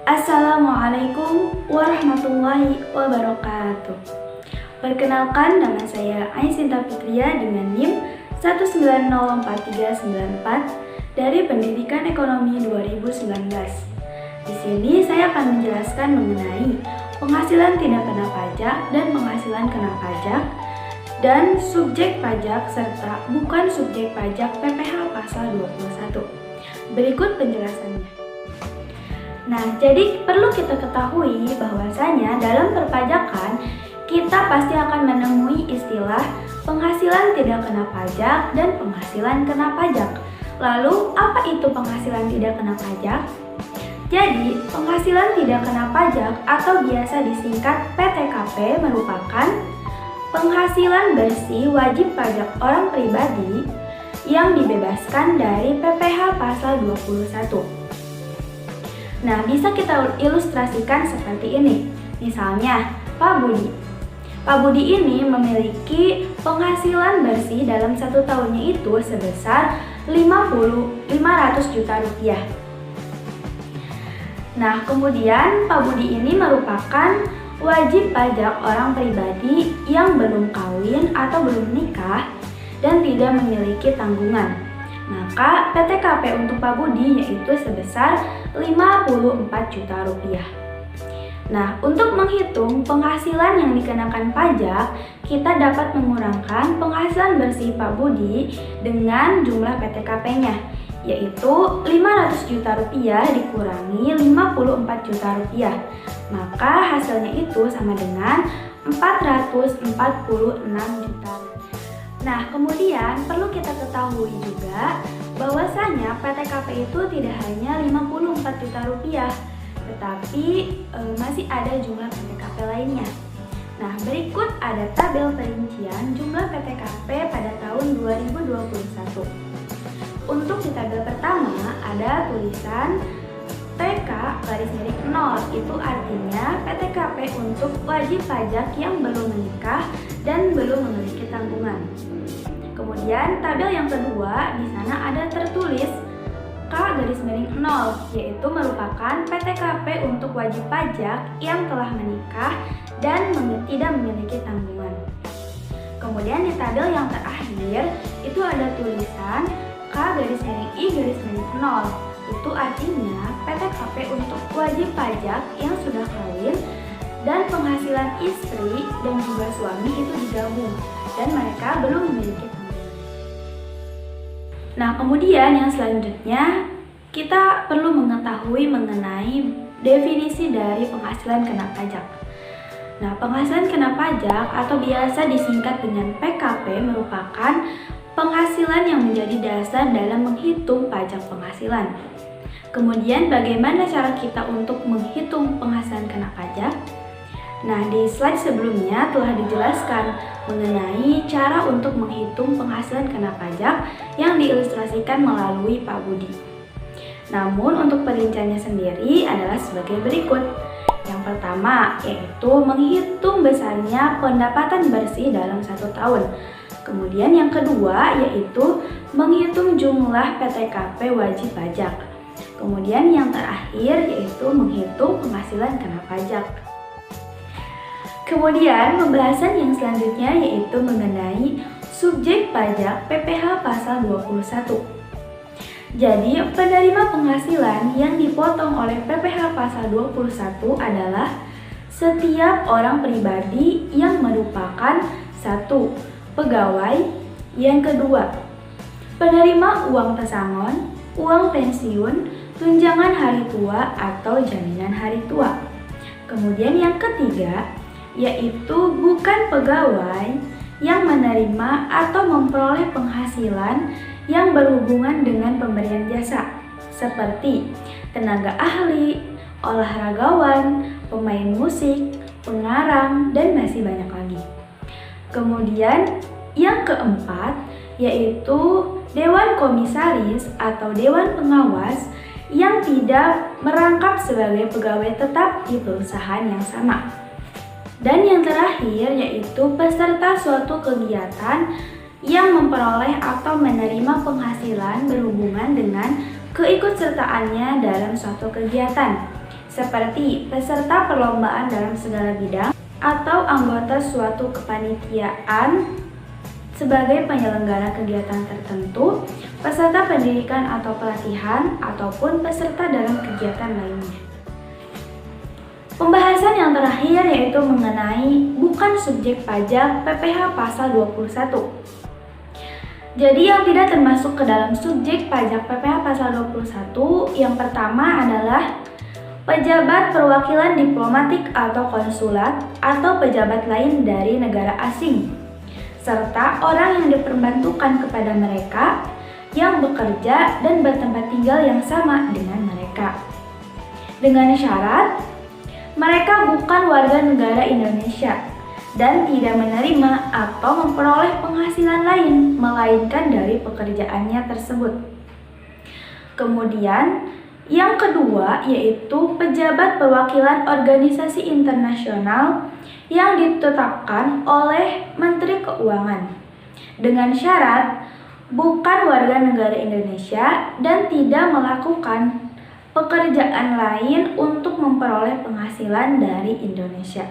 Assalamualaikum warahmatullahi wabarakatuh. Perkenalkan, nama saya Aisinta Fitria dengan NIM 1904394 dari Pendidikan Ekonomi 2019. Di sini saya akan menjelaskan mengenai penghasilan tidak kena pajak dan penghasilan kena pajak dan subjek pajak serta bukan subjek pajak PPh pasal 21. Berikut penjelasannya. Nah, jadi perlu kita ketahui bahwasanya dalam perpajakan kita pasti akan menemui istilah penghasilan tidak kena pajak dan penghasilan kena pajak. Lalu, apa itu penghasilan tidak kena pajak? Jadi, penghasilan tidak kena pajak atau biasa disingkat PTKP merupakan penghasilan bersih wajib pajak orang pribadi yang dibebaskan dari PPh pasal 21. Nah, bisa kita ilustrasikan seperti ini. Misalnya, Pak Budi. Pak Budi ini memiliki penghasilan bersih dalam 1 tahunnya itu sebesar 500 juta rupiah. Nah, kemudian Pak Budi ini merupakan wajib pajak orang pribadi yang belum kawin atau belum nikah dan tidak memiliki tanggungan. Maka PTKP untuk Pak Budi yaitu sebesar 54 juta rupiah. Nah, untuk menghitung penghasilan yang dikenakan pajak, kita dapat mengurangkan penghasilan bersih Pak Budi dengan jumlah PTKP-nya, yaitu 500 juta rupiah dikurangi 54 juta rupiah. Maka hasilnya itu sama dengan 446 juta. Nah, kemudian perlu kita ketahui juga bahwasanya PTKP itu tidak hanya 54 juta rupiah, tetapi masih ada jumlah PTKP lainnya. Nah, berikut ada tabel perincian jumlah PTKP pada tahun 2021. Untuk di tabel pertama ada tulisan TK_0, itu artinya PTKP untuk wajib pajak yang belum menikah dan belum memiliki tanggungan. Kemudian tabel yang kedua, di sana ada tertulis K_0, yaitu merupakan PTKP untuk wajib pajak yang telah menikah dan tidak memiliki tanggungan. Kemudian di tabel yang terakhir itu ada tulisan K_I_0, itu artinya PTKP untuk wajib pajak yang sudah kawin dan penghasilan istri dan juga suami itu digabung dan mereka belum memiliki tanggungan. Nah, kemudian yang selanjutnya kita perlu mengetahui mengenai definisi dari penghasilan kena pajak. Nah, penghasilan kena pajak atau biasa disingkat dengan PKP merupakan penghasilan yang menjadi dasar dalam menghitung pajak penghasilan. Kemudian bagaimana cara kita untuk menghitung penghasilan kena pajak? Nah, di slide sebelumnya telah dijelaskan mengenai cara untuk menghitung penghasilan kena pajak yang diilustrasikan melalui Pak Budi. Namun untuk perinciannya sendiri adalah sebagai berikut. Yang pertama yaitu menghitung besarnya pendapatan bersih dalam 1 tahun. Kemudian yang kedua yaitu menghitung jumlah PTKP wajib pajak. Kemudian yang terakhir yaitu menghitung penghasilan kena pajak. Kemudian pembahasan yang selanjutnya yaitu mengenai subjek pajak PPh pasal 21. Jadi, penerima penghasilan yang dipotong oleh PPh pasal 21 adalah setiap orang pribadi yang merupakan 1. Pegawai, yang kedua, penerima uang pesangon, uang pensiun, tunjangan hari tua atau jaminan hari tua. Kemudian yang ketiga, yaitu bukan pegawai yang menerima atau memperoleh penghasilan yang berhubungan dengan pemberian jasa, seperti tenaga ahli, olahragawan, pemain musik, pengarang, dan masih banyak lagi. Kemudian yang keempat, yaitu Dewan Komisaris atau Dewan Pengawas yang tidak merangkap sebagai pegawai tetap di perusahaan yang sama. Dan yang terakhir yaitu peserta suatu kegiatan yang memperoleh atau menerima penghasilan berhubungan dengan keikutsertaannya dalam suatu kegiatan, seperti peserta perlombaan dalam segala bidang atau anggota suatu kepanitiaan sebagai penyelenggara kegiatan tertentu, peserta pendidikan atau pelatihan, ataupun peserta dalam kegiatan lainnya. Pembahasan yang terakhir yaitu mengenai bukan subjek pajak PPh pasal 21. Jadi yang tidak termasuk ke dalam subjek pajak PPh pasal 21 yang pertama adalah pejabat perwakilan diplomatik atau konsulat atau pejabat lain dari negara asing, serta orang yang diperbantukan kepada mereka yang bekerja dan bertempat tinggal yang sama dengan mereka. Dengan syarat, mereka bukan warga negara Indonesia dan tidak menerima atau memperoleh penghasilan lain melainkan dari pekerjaannya tersebut. Kemudian, yang kedua yaitu pejabat perwakilan organisasi internasional yang ditetapkan oleh Menteri Keuangan dengan syarat bukan warga negara Indonesia dan tidak melakukan pekerjaan lain untuk memperoleh penghasilan dari Indonesia.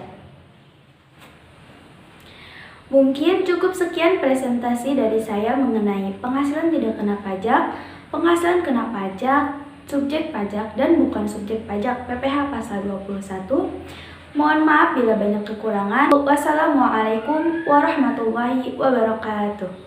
Mungkin cukup sekian presentasi dari saya mengenai penghasilan tidak kena pajak, penghasilan kena pajak, subjek pajak dan bukan subjek pajak PPh pasal 21. Mohon maaf bila banyak kekurangan. Wassalamualaikum warahmatullahi wabarakatuh.